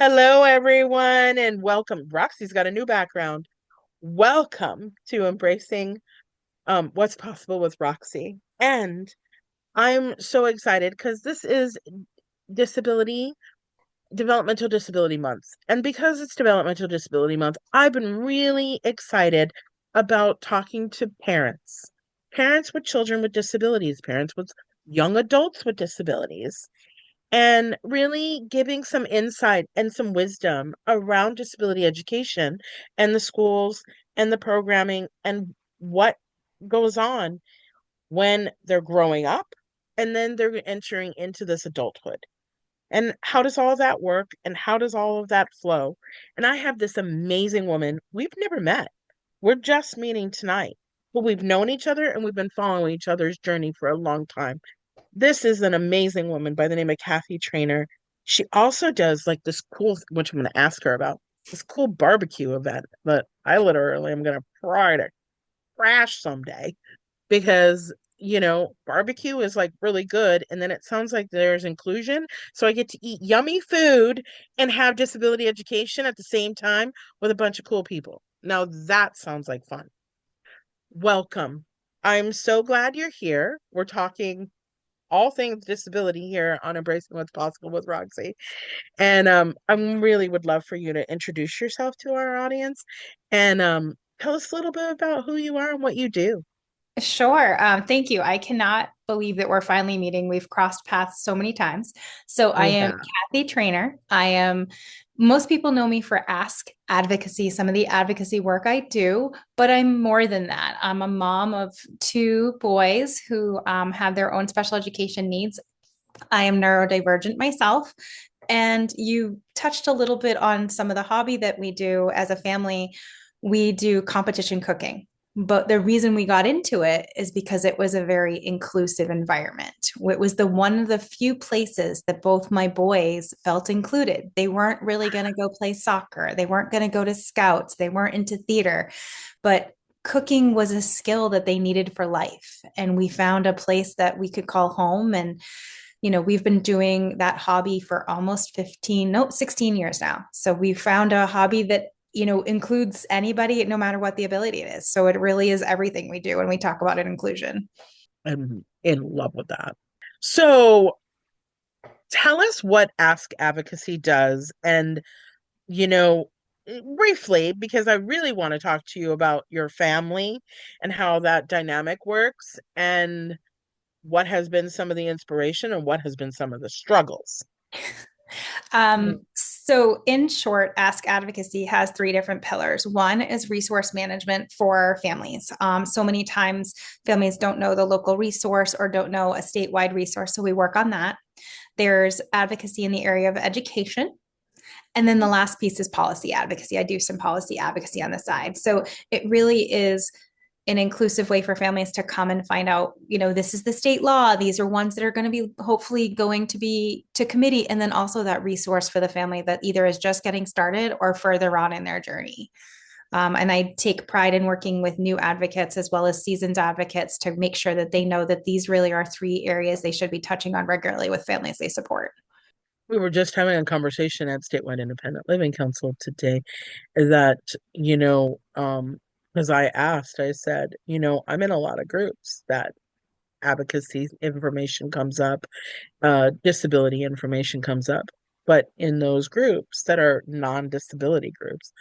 Hello, everyone, and welcome. Roxy's got a new background. Welcome to Embracing What's Possible with Roxy. And I'm so excited because this is Disability, Developmental Disability Month. And because it's Developmental Disability Month, I've been really excited about talking to parents with children with disabilities, parents with young adults with disabilities and really giving some insight and some wisdom around disability education and the schools and the programming and what goes on when they're growing up and then they're entering into this adulthood. And how does all that work and how does all of that flow? And I have this amazing woman. We've never met. We're just meeting tonight, but we've known each other and we've been following each other's journey for a long time. This is an amazing woman by the name of Kathy Trainor. She also does like this cool, which I'm going to ask her about, this cool barbecue event that I literally am going to try to crash someday because, barbecue is like really good. And then it sounds like there's inclusion. So I get to eat yummy food and have disability education at the same time with a bunch of cool people. Now that sounds like fun. Welcome. I'm so glad you're here. We're talking all things disability here on Embracing What's Possible with Roxy. And I really would love for you to introduce yourself to our audience and tell us a little bit about who you are and what you do. Sure. Thank you. I cannot believe that we're finally meeting. We've crossed paths so many times. So I We am have. Kathy Trainor. Most people know me for Ask Advocacy, some of the advocacy work I do, but I'm more than that. I'm a mom of two boys who have their own special education needs. I am neurodivergent myself. And you touched a little bit on some of the hobby that we do as a family. We do competition cooking. But the reason we got into it is because it was a very inclusive environment. It was the one of the few places that both my boys felt included. They weren't really going to go play soccer. They weren't going to go to scouts. They weren't into theater, but cooking was a skill that they needed for life. And we found a place that we could call home. And we've been doing that hobby for almost 15, no, 16 years now. So we found a hobby that, includes anybody, no matter what the ability it is. So it really is everything we do when we talk about it, inclusion. I'm in love with that. So tell us what Ask Advocacy does and, you know, briefly, because I really want to talk to you about your family and how that dynamic works and what has been some of the inspiration and what has been some of the struggles. So in short, Ask Advocacy has three different pillars. One is resource management for families. So many times families don't know the local resource or don't know a statewide resource. So we work on that. There's advocacy in the area of education. And then the last piece is policy advocacy. I do some policy advocacy on the side. So it really is an inclusive way for families to come and find out, this is the state law. These are ones that are going to be hopefully going to be to committee. And then also that resource for the family that either is just getting started or further on in their journey. And I take pride in working with new advocates as well as seasoned advocates to make sure that they know that these really are three areas they should be touching on regularly with families they support. We were just having a conversation at Statewide Independent Living Council today that, because I asked, I said, I'm in a lot of groups that advocacy information comes up, disability information comes up. But in those groups that are non-disability groups,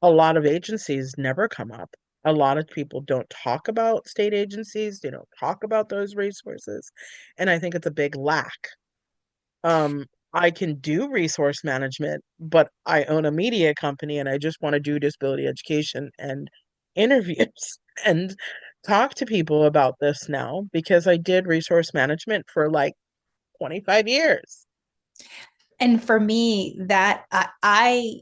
a lot of agencies never come up. A lot of people don't talk about state agencies, they don't talk about those resources. And I think it's a big lack. Um, I can do resource management, but I own a media company and I just want to do disability education and interviews and talk to people about this now because I did resource management for like 25 years. And for me, that I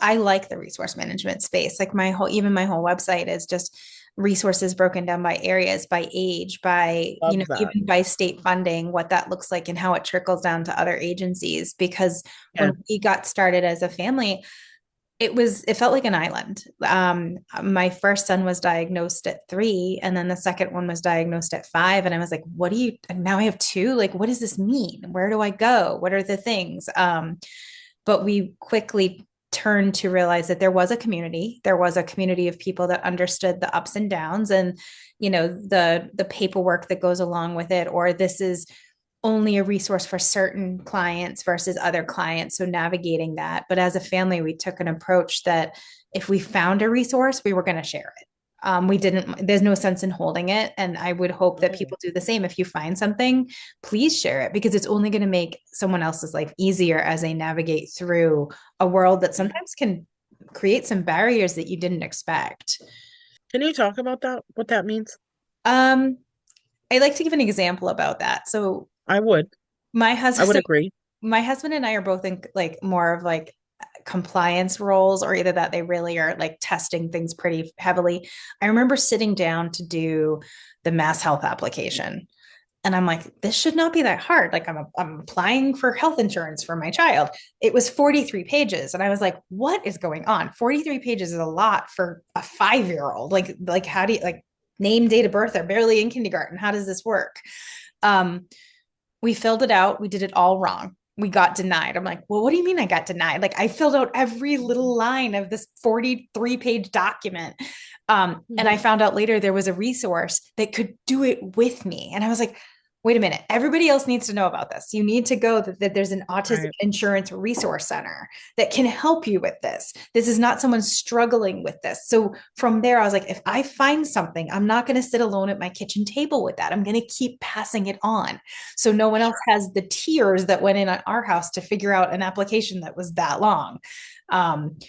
like the resource management space. Like my whole website is just resources broken down by areas, by age, by, Love that. even by state funding, what that looks like and how it trickles down to other agencies. Because Yeah. when we got started as a family, it felt like an island. My first son was diagnosed at 3, and then the second one was diagnosed at 5. And I was like, what do you, and now I have two, like, what does this mean? Where do I go? What are the things? but we quickly turned to realize that there was a community of people that understood the ups and downs and the paperwork that goes along with it, or this is only a resource for certain clients versus other clients. So navigating that. But as a family, we took an approach that if we found a resource, we were going to share it. We didn't, there's no sense in holding it. And I would hope that Oh, people do the same. If you find something, please share it because it's only going to make someone else's life easier as they navigate through a world that sometimes can create some barriers that you didn't expect. can you talk about that? What that means? Um, I like to give an example about that. So I would. my I husband, would so agree. my husband and I are both in like more of like compliance roles, or either that they really are like testing things pretty heavily. I remember sitting down to do the mass health application. And I'm like, this should not be that hard. Like I'm applying for health insurance for my child. It was 43 pages. And I was like, what is going on? 43 pages is a lot for a 5-year old. Like how do you like name, date of birth? They're barely in kindergarten. How does this work? Um, we filled it out. We did it all wrong. We got denied. I'm like, well, what do you mean I got denied? Like I filled out every little line of this 43-page document. And I found out later there was a resource that could do it with me. And I was like, wait a minute, everybody else needs to know about this. You need to go that there's an autism Right. insurance resource center that can help you with this. This is not someone struggling with this. So from there, I was like, if I find something, I'm not going to sit alone at my kitchen table with that. I'm going to keep passing it on. So no one else Sure. has the tears that went in at our house to figure out an application that was that long. Um,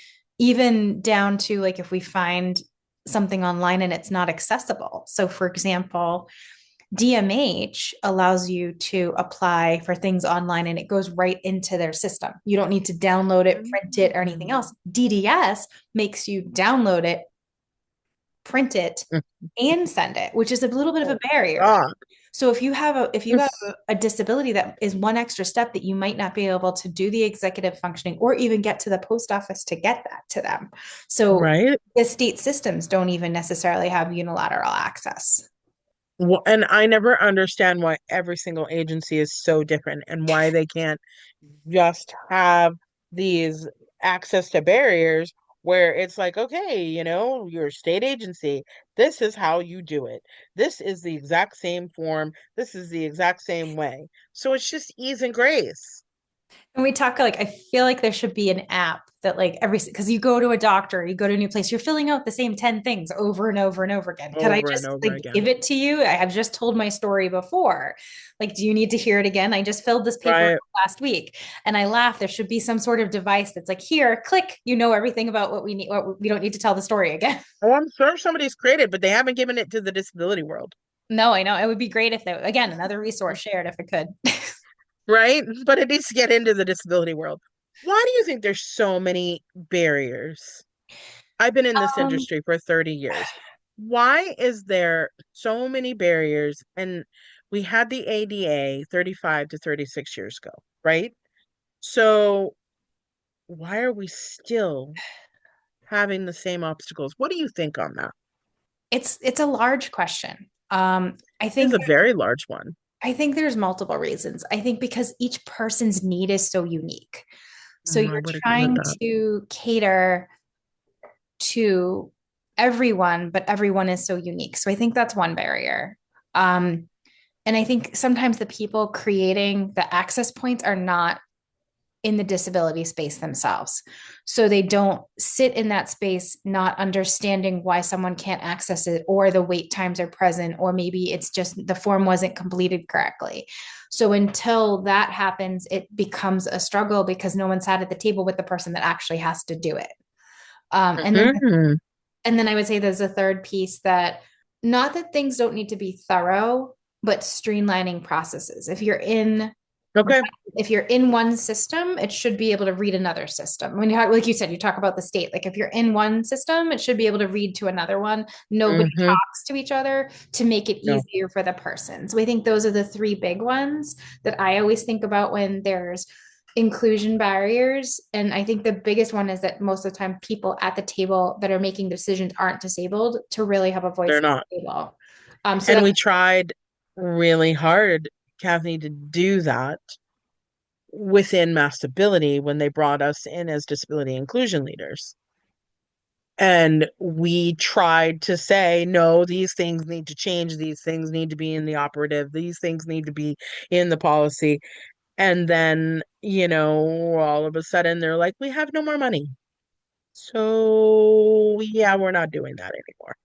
Even down to like if we find something online and it's not accessible. So for example, DMH allows you to apply for things online and it goes right into their system. You don't need to download it, print it, or anything Mm. else. DDS makes you download it, print it, and send it, which is a little bit of a Oh barrier. God. So if you have a disability that is one extra step that you might not be able to do the executive functioning or even get to the post office to get that to them. So Right? the state systems don't even necessarily have unilateral access. Well, and I never understand why every single agency is so different and why they can't just have these access to barriers where it's like, okay, you're a state agency. This is how you do it. This is the exact same form. This is the exact same way. So it's just ease and grace And we talk like I feel like there should be an app that like every because you go to a doctor, you go to a new place, you're filling out the same 10 things over and over and over again. Could I over and just over like give again. it to you? I have just told my story before. Like, do you need to hear it again? I just filled this paper Right. last week and I laughed. There should be some sort of device that's like, here, click, you know everything about what we need, what we don't need to tell the story again. Oh, I'm sure somebody's created, but they haven't given it to the disability world. No, I know. It would be great if they again another resource shared if it could. Right? But it needs to get into the disability world. Why do you think there's so many barriers? I've been in this Um, industry for 30 years. Why is there so many barriers? And we had the ADA 35 to 36 years ago, right? So why are we still having the same obstacles? What do you think on that? it's a large question. It's a very large one. I think there's multiple reasons. I think because each person's need is so unique. So I you're would agree with trying that. to cater to everyone, but everyone is so unique. So I think that's one barrier. Um, and I think sometimes the people creating the access points are not in the disability space themselves. So they don't sit in that space not understanding why someone can't access it, or the wait times are present, or maybe it's just the form wasn't completed correctly. So until that happens, it becomes a struggle because no one sat at the table with the person that actually has to do it. Um, and then Mhm. and then I would say there's a third piece that not that things don't need to be thorough, but streamlining processes. Okay. If you're in one system, it should be able to read another system. When you like you said, you talk about the state. Like if you're in one system, it should be able to read to another one. Nobody Hmm. talks to each other to make it No, easier for the person. So I think those are the three big ones that I always think about when there's inclusion barriers. And I think the biggest one is that most of the time people at the table that are making decisions aren't disabled to really have a voice they're at not. the table. So And that's we tried really hard, Kathy, to do that. within Mass Ability when they brought us in as disability inclusion leaders. And we tried to say, no, these things need to change. These things need to be in the operative. These things need to be in the policy. And then, all of a sudden they're like, we have no more money. So, yeah, we're not doing that anymore.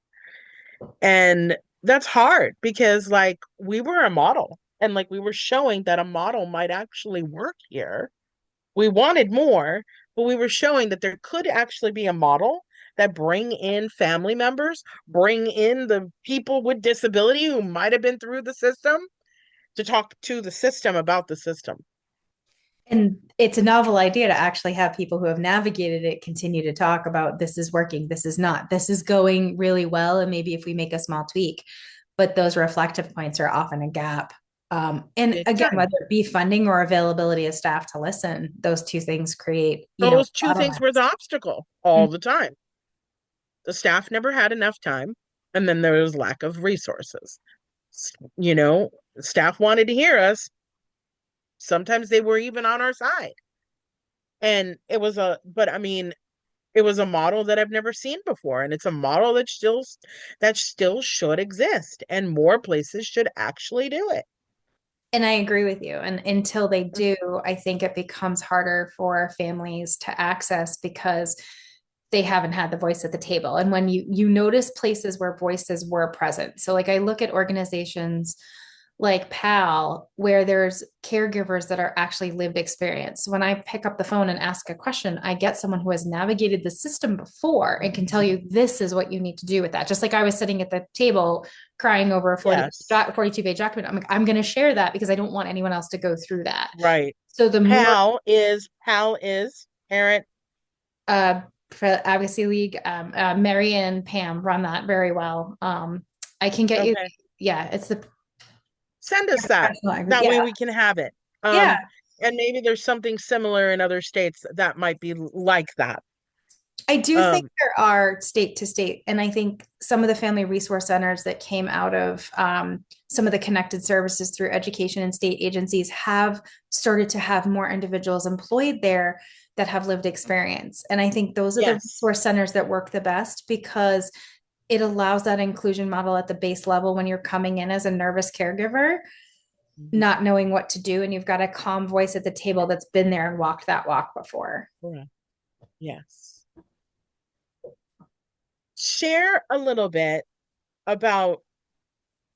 And that's hard because, like, we were a model and, like, we were showing that a model might actually work here. We wanted more, but we were showing that there could actually be a model that bring in family members, bring in the people with disability who might have been through the system to talk to the system about the system. And it's a novel idea to actually have people who have navigated it continue to talk about this is working, this is not, this is going really well. And maybe if we make a small tweak, but those reflective points are often a gap. And Big again, time. whether it be funding or availability of staff to listen, those two things create, Those two things were bottlenecks. the obstacle all the time. The staff never had enough time, and then there was lack of resources. You know, Staff wanted to hear us. Sometimes they were even on our side. And but I mean, it was a model that I've never seen before, and it's a model that still should exist, and more places should actually do it. And I agree with you. And until they do, I think it becomes harder for families to access because they haven't had the voice at the table. And when you notice places where voices were present. So like I look at organizations like PAL, where there's caregivers that are actually lived experience. When I pick up the phone and ask a question, I get someone who has navigated the system before and can tell you this is what you need to do with that. Just like I was sitting at the table crying over a Yes, 42-page document. I'm going to share that because I don't want anyone else to go through that. right. So the more PAL is parent. uh, for Advocacy League, Mary and Pam run that very well. I can get you, Okay, yeah, it's the send us that. That way yeah, we can have it. yeah. And maybe there's something similar in other states that might be like that. I do think Um, there are state to state, and I think some of the family resource centers that came out of some of the connected services through education and state agencies have started to have more individuals employed there that have lived experience. And I think those are the yes. resource centers that work the best because it allows that inclusion model at the base level when you're coming in as a nervous caregiver, Mhm. not knowing what to do, and you've got a calm voice at the table that's been there and walked that walk before. Correct. Yes. Share a little bit about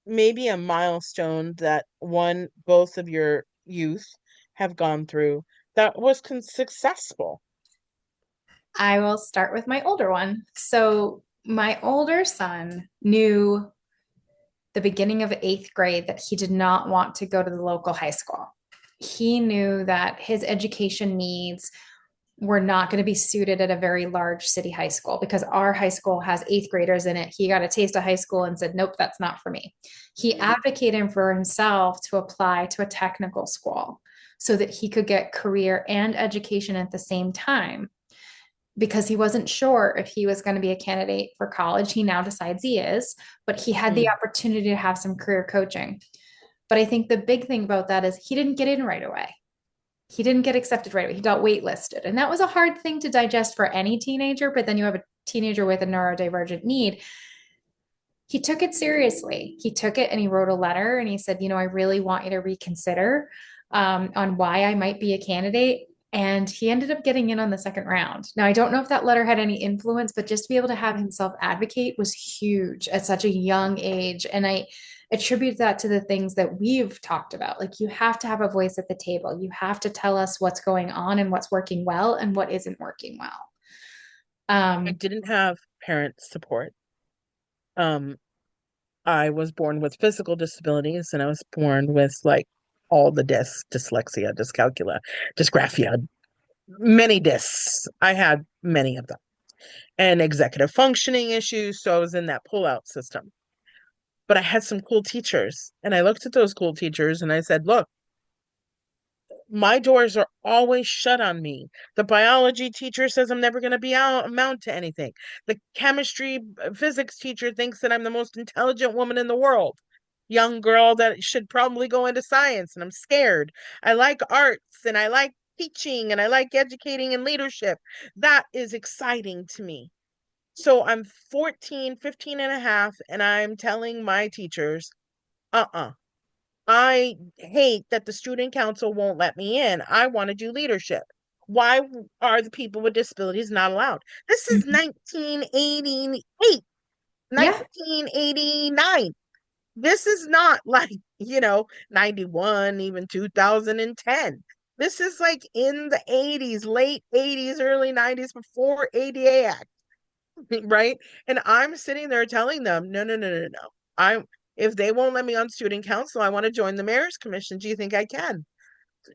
maybe a milestone that both of your youth have gone through that was successful. I will start with my older one. So, my older son knew the beginning of eighth grade that he did not want to go to the local high school. He knew that his education needs were not going to be suited at a very large city high school because our high school has eighth graders in it. He got a taste of high school and said, nope, that's not for me. He advocated for himself to apply to a technical school so that he could get career and education at the same time because he wasn't sure if he was going to be a candidate for college. He now decides he is, but he had the Mm, opportunity to have some career coaching. But I think the big thing about that is he didn't get in right away. He didn't get accepted right away. He got waitlisted. And that was a hard thing to digest for any teenager. But then you have a teenager with a neurodivergent need. He took it seriously. He took it and he wrote a letter and he said, I really want you to reconsider on why I might be a candidate. And he ended up getting in on the second round. Now, I don't know if that letter had any influence, but just to be able to have himself advocate was huge at such a young age. And I attribute that to the things that we've talked about. Like, you have to have a voice at the table, you have to tell us what's going on and what's working well and what isn't working well. I Um, didn't have parent support. Um, I was born with physical disabilities, and I was born with like all the dyslexia, dyscalculia, dysgraphia, many dys. I had many of them, and executive functioning issues. So I was in that pull-out system. But I had some cool teachers, and I looked at those cool teachers and I said, "Look, my doors are always shut on me. The biology teacher says I'm never going to amount to anything. The chemistry, physics teacher thinks that I'm the most intelligent woman in the world. young girl that should probably go into science and I'm scared. I like arts and I like teaching and I like educating and leadership. That is exciting to me. So I'm 14, 15 and a half, and I'm telling my teachers, uh-uh. I hate that the student council won't let me in. I want to do leadership. Why are the people with disabilities not allowed? This is Mhm. 1988, Yeah, 1989. This is not like, 91, even 2010. This is like in the 80s, late 80s, early 90s, before ADA Act, right? And I'm sitting there telling them, no, no, no, no, no. I if they won't let me on student council, I want to join the mayor's commission. Do you think I can?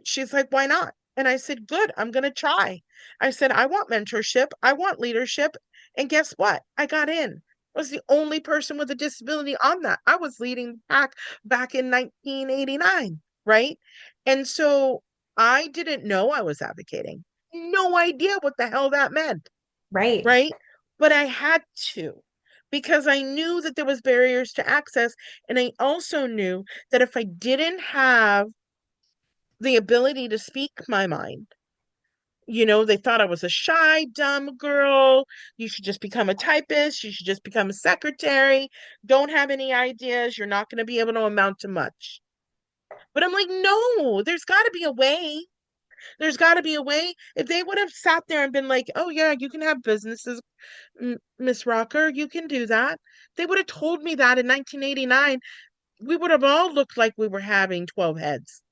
She's like, why not? And I said, good, I'm going to try. I said, I want mentorship, I want leadership. And guess what? I got in. I was the only person with a disability on that. I was leading back in 1989, right? And so I didn't know I was advocating. No idea what the hell that meant, right. right? But I had to because I knew that there was barriers to access, and I also knew that if I didn't have the ability to speak my mind, they thought I was a shy, dumb girl. You should just become a typist. You should just become a secretary. Don't have any ideas. You're not going to be able to amount to much. But I'm like, no, there's got to be a way. There's got to be a way. If they would have sat there and been like, oh, yeah, you can have businesses, Miss Rocker, you can do that. They would have told me that in 1989. We would have all looked like we were having 12 heads.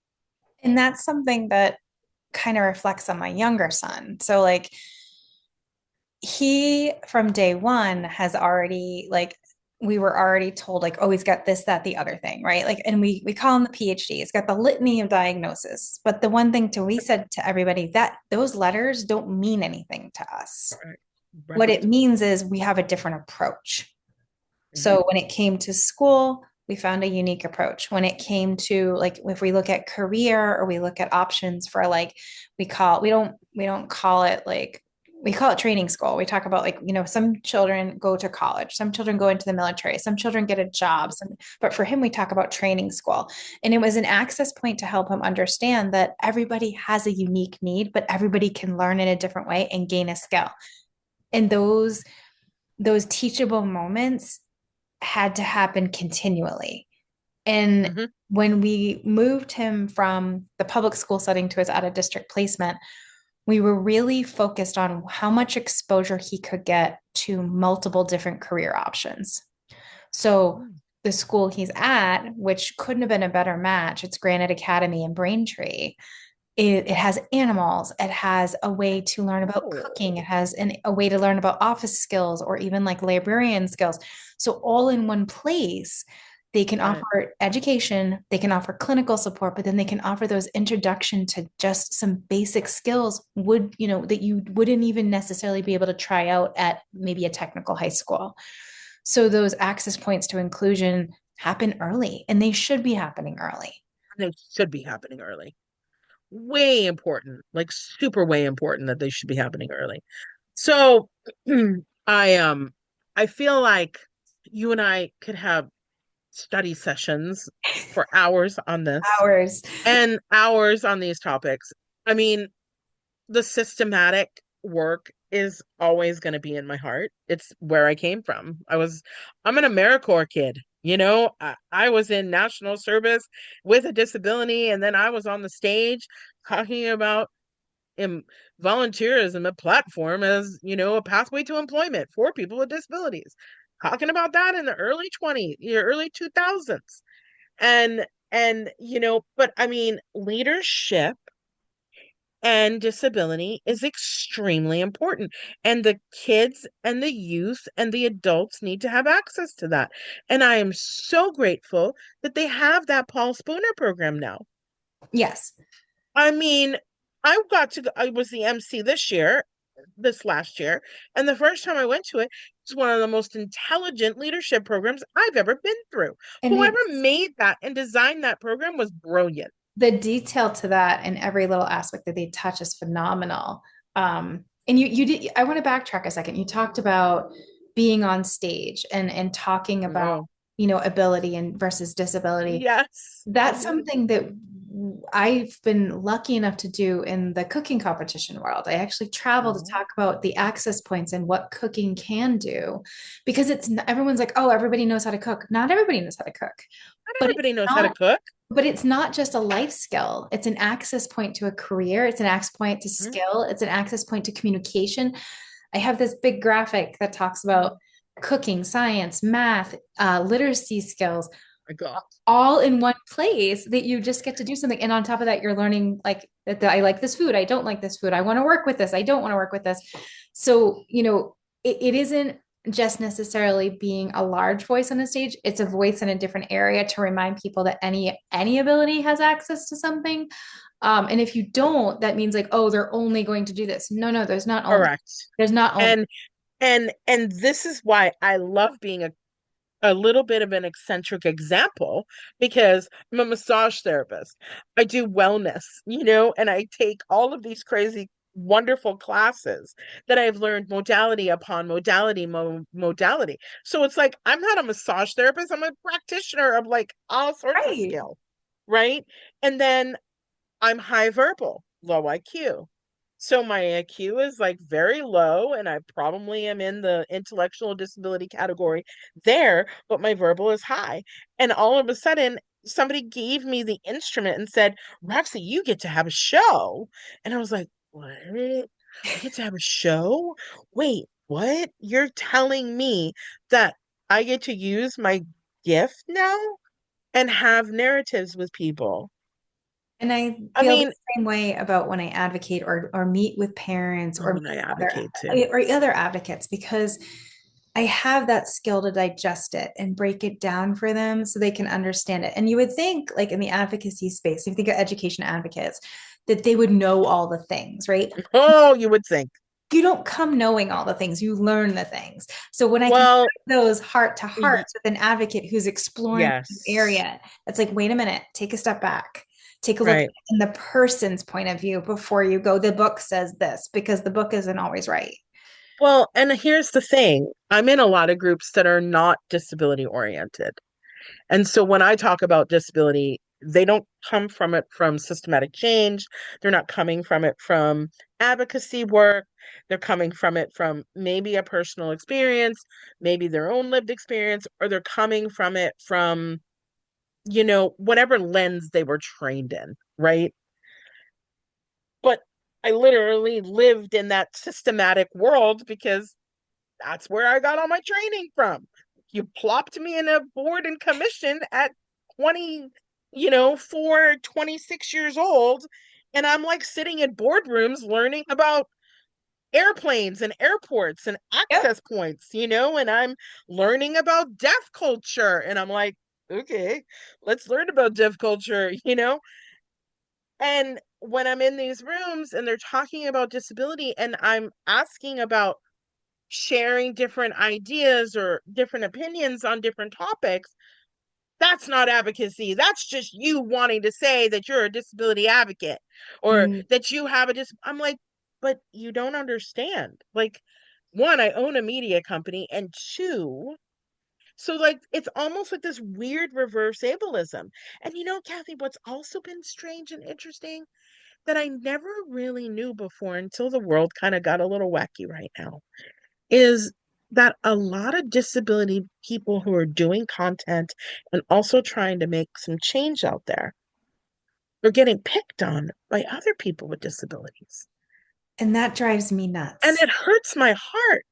And that's something that kind of reflects on my younger son. So like he from day one has already like we were already told like, oh, he's got this, that, the other thing, right? Like, and we call him the PhD. He's got the litany of diagnosis. But the one thing to we said to everybody that those letters don't mean anything to us. Right. What it Right. means is we have a different approach. Hmm. So when it came to school, we found a unique approach. When it came to like if we look at career or we look at options for like we don't call it like we call it training school. We talk about like, some children go to college, some children go into the military, some children get a job. But for him, we talk about training school. And it was an access point to help him understand that everybody has a unique need, but everybody can learn in a different way and gain a skill. And those teachable moments had to happen continually. And Hmm. when we moved him from the public school setting to his out of district placement, we were really focused on how much exposure he could get to multiple different career options. So the school he's at, which couldn't have been a better match, it's Granite Academy in Braintree. It has animals. It has a way to learn about cooking. It Oh, has a way to learn about office skills or even like librarian skills. So, all in one place, they can right. offer education, they can offer clinical support, but then they can offer those introduction to just some basic skills that you wouldn't even necessarily be able to try out at maybe a technical high school. So, those access points to inclusion happen early and they should be happening early. And it should be happening early. Way important, like super way important that they should be happening early. So I I feel like you and I could have study sessions for hours on this Hours. and hours on these topics. I mean, the systematic work is always going to be in my heart. It's where I came from. I'm an AmeriCorps kid. I was in national service with a disability, and then I was on the stage talking about in volunteerism, a platform as, a pathway to employment for people with disabilities. Talking about that in the early 2000s. But I mean, leadership and disability is extremely important. And the kids and the youth and the adults need to have access to that. And I am so grateful that they have that Paul Spooner program now. Yes. I mean, I was the MC this last year, and the first time I went to it, it's one of the most intelligent leadership programs I've ever been through. And Whoever it's made that and designed that program was brilliant. the detail to that and every little aspect that they touch is phenomenal. And you did, I want to backtrack a second. You talked about being on stage and talking about, Oh. ability and versus disability. Yes. That's Hmm. something that I've been lucky enough to do in the cooking competition world. I actually travel to Oh, talk about the access points and what cooking can do because everyone's like, oh, everybody knows how to cook. Not everybody knows how to cook, not but it's everybody knows how to not. cook. But it's not just a life skill. It's an access point to a career. It's an access point to Mhm. skill. It's an access point to communication. I have this big graphic that talks about cooking, science, math, literacy skills, My God. all in one place that you just get to do something. And on top of that, you're learning like that I like this food. I don't like this food. I want to work with this. I don't want to work with this. So, it isn't just necessarily being a large voice on the stage. It's a voice in a different area to remind people that any ability has access to something. And if you don't, that means like, oh, they're only going to do this. No, no, there's not only. Correct. There's not only. And this is why I love being a little bit of an eccentric example because I'm a massage therapist. I do wellness, and I take all of these crazy, wonderful classes that I've learned modality upon modality, modality. So it's like I'm not a massage therapist, I'm a practitioner of like all sorts of Right. skill, right? And then I'm high verbal, low IQ. So my IQ is like very low, and I probably am in the intellectual disability category there, but my verbal is high. And all of a sudden, somebody gave me the instrument and said, Roxy, you get to have a show. And I was like, what? I get to have a show? Wait, what? You're telling me that I get to use my gift now and have narratives with people? And I I feel the mean, same way about when I advocate or meet with parents oh, or and I other advocate too. other advocates because I have that skill to digest it and break it down for them so they can understand it. And you would think, like in the advocacy space, if you think of education advocates, that they would know all the things, right? Oh, you would think. You don't come knowing all the things, you learn the things. So when I can Well, have those heart to y- hearts with an advocate who's exploring an yes, area, it's like, wait a minute, take a step back, take a look right. in the person's point of view before you go, the book says this, because the book isn't always right. Well, and here's the thing. I'm in a lot of groups that are not disability oriented. And so when I talk about disability, they don't come from it from systematic change. They're not coming from it from advocacy work. They're coming from it from maybe a personal experience, maybe their own lived experience, or they're coming from it from, whatever lens they were trained in, right? But I literally lived in that systematic world because that's where I got all my training from. You plopped me in a board and commission at 20, 26 years old. And I'm like sitting in boardrooms learning about airplanes and airports and Yep. access points, and I'm learning about deaf culture. And I'm like, okay, let's learn about deaf culture. And when I'm in these rooms and they're talking about disability and I'm asking about sharing different ideas or different opinions on different topics, that's not advocacy. That's just you wanting to say that you're a disability advocate or Mm. that you have I'm like, but you don't understand. Like, one, I own a media company, and two, so like it's almost like this weird reverse ableism. And Kathy, what's also been strange and interesting that I never really knew before until the world kind of got a little wacky right now is that a lot of disability people who are doing content and also trying to make some change out there are getting picked on by other people with disabilities. And that drives me And nuts it hurts my heart.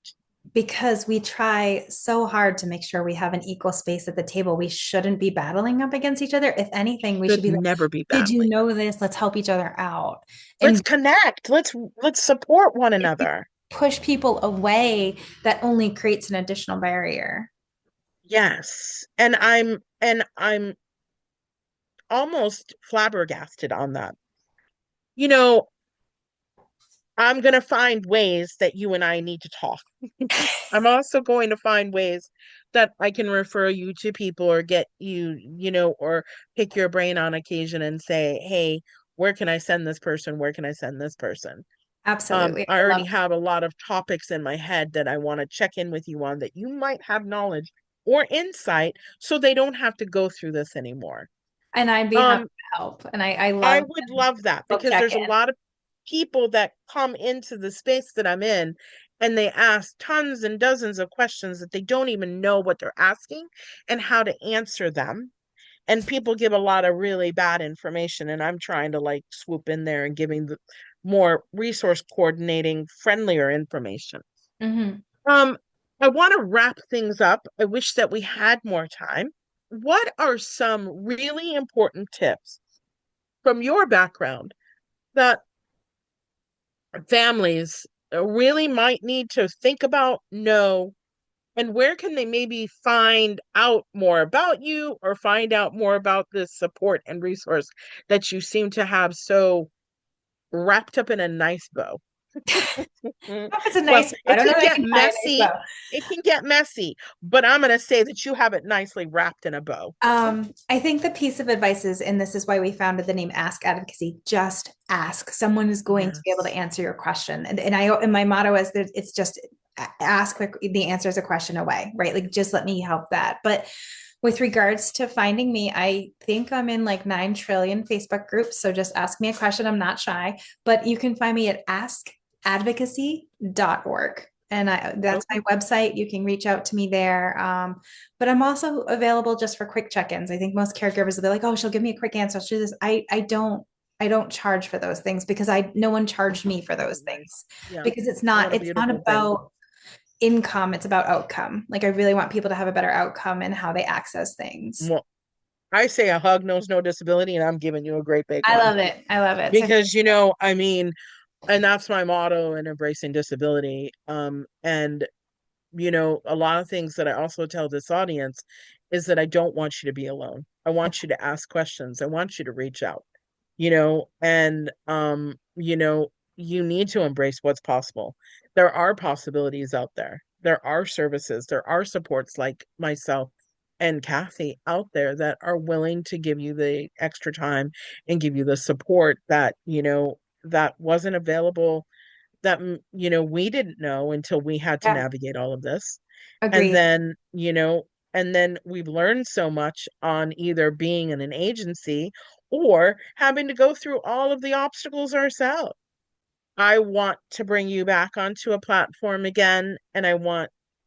because we try so hard to make sure we have an equal space at the table. We shouldn't be battling up against each other. If anything, we should Should be like, never be did you battling. know this? Let's help each other out. Let's And connect. Let's support one if you another. push people away, that only creates an additional barrier. Yes. And I'm almost flabbergasted on that. You know, I'm going to find ways that you and I need to talk. I'm also going to find ways that I can refer you to people or get or pick your brain on occasion and say, hey, where can I send this person? Where can I send this person? Absolutely. I I already love have a lot of topics in my head that I want to check in with you on that you might have knowledge or insight so they don't have to go through this anymore. And I'd be happy Um, to help. And I I love would love that book because there's a check-in. lot of people that come into the space that I'm in and they ask tons and dozens of questions that they don't even know what they're asking and how to answer them. And people give a lot of really bad information, and I'm trying to like swoop in there and giving the more resource coordinating, friendlier information. Hmm. Um, I want to wrap things up. I wish that we had more time. What are some really important tips from your background that families really might need to think about, know, and where can they maybe find out more about you or find out more about this support and resource that you seem to have so wrapped up in a nice bow? Mm. It's a Well, nice, I it don't know can that I get can tie a nice messy. bow. It can get messy, but I'm going to say that you have it nicely wrapped in a bow. I think the piece of advice is, and this is why we founded the name Ask Advocacy, just ask. Someone is going to be able to Yes. answer your question. And my motto is that it's just ask quick, the answer is a question away, right? Like just let me help that. But with regards to finding me, I think I'm in like 9 trillion Facebook groups. So just ask me a question. I'm not shy, but you can find me at askadvocacy.org. And that's my Okay. website. You can reach out to me there. But I'm also available just for quick check-ins. I think most caregivers will be like, "Oh, she'll give me a quick answer. She'll do this." I don't charge for those things because I no one charged me for those Nice. things Yeah. because What a it's not beautiful thing. about income, it's about outcome. Like I really want people to have a better outcome in how they access things. Well, I say a hug knows no disability, and I'm giving you a great big I one love it. I love it. So because, I mean, and that's my motto in embracing disability. And a lot of things that I also tell this audience is that I don't want you to be alone. I want you to ask questions. I want you to reach out, and you need to embrace what's possible. There are possibilities out there. There are services, there are supports like myself and Kathy out there that are willing to give you the extra time and give you the support that, that wasn't available that we didn't know until we had to yeah, navigate all of this. And agreed. then we've learned so much on either being in an agency or having to go through all of the obstacles ourselves. I want to bring you back onto a platform again, and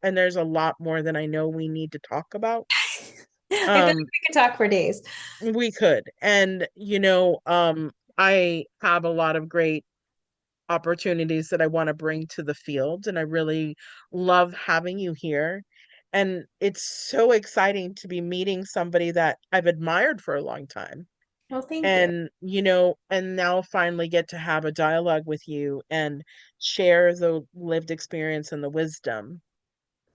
there's a lot more than I know we need to talk about. I feel like um we could talk for days. we could, and I have a lot of great opportunities that I want to bring to the field. And I really love having you here. And it's so exciting to be meeting somebody that I've admired for a long time. Well, thank you. And, and now finally get to have a dialogue with you and share the lived experience and the wisdom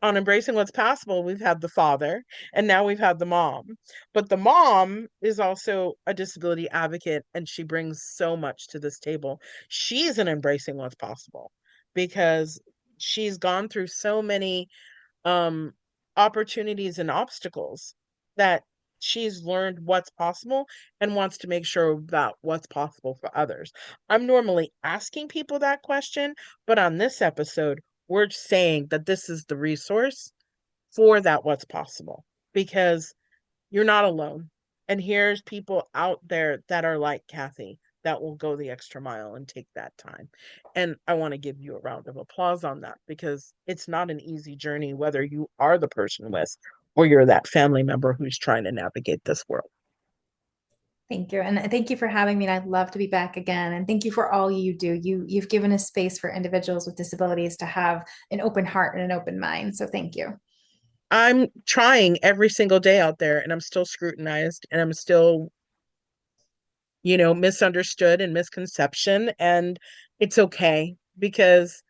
on embracing what's possible. We've had the father and now we've had the mom, but the mom is also a disability advocate and she brings so much to this table. She's in embracing what's possible because she's gone through so many um opportunities and obstacles that she's learned what's possible and wants to make sure about what's possible for others. I'm normally asking people that question, but on this episode, we're saying that this is the resource for that what's possible because you're not alone. And here's people out there that are like Kathy that will go the extra mile and take that time. And I want to give you a round of applause on that because it's not an easy journey, whether you are the person with or you're that family member who's trying to navigate this world. Thank you. And thank you for having me. And I'd love to be back again. And thank you for all you do. You've given a space for individuals with disabilities to have an open heart and an open mind. So thank you. I'm trying every single day out there and I'm still scrutinized and I'm still, misunderstood and misconception. And it's okay because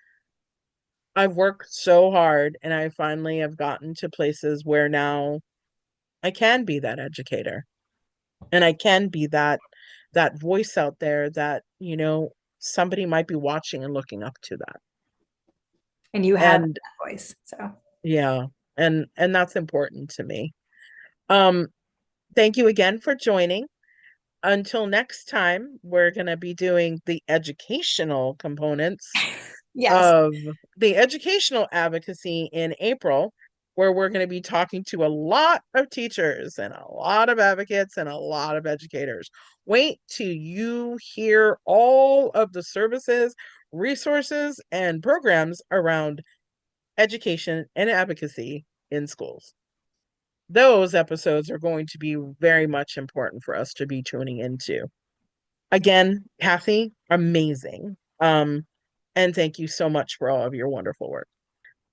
I've worked so hard and I finally have gotten to places where now I can be that educator and I can be that voice out there that, somebody might be watching and looking up to that. And you have And that voice. So yeah, and that's important to me. Um, thank you again for joining. Until next time, we're going to be doing the educational components yes. of the educational advocacy in April. where we're going to be talking to a lot of teachers and a lot of advocates and a lot of educators. Wait till you hear all of the services, resources, and programs around education and advocacy in schools. Those episodes are going to be very much important for us to be tuning into. Again, Kathy, amazing. And thank you so much for all of your wonderful work.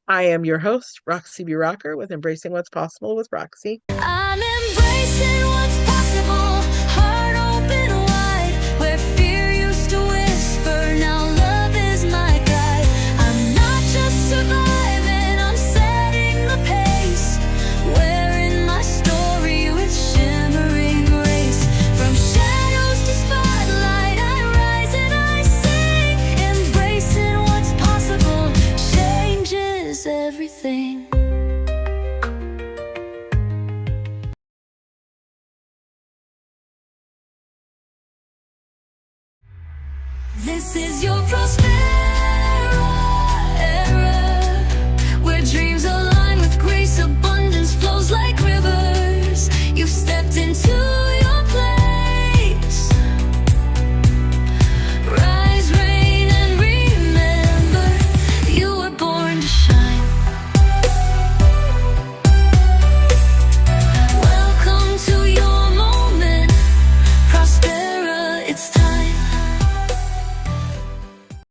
I am your host, Roxy B. Rocker, with Embracing What's Possible with Roxy. I'm embracing what's possible, heart open wide, where fear used to whisper, now love is my guide. I'm not just surviving, I'm setting the pace, wearing my story with shimmering grace. From shadows to spotlight, I rise and I sing, embracing what's possible, changes everything. This is your prosperity.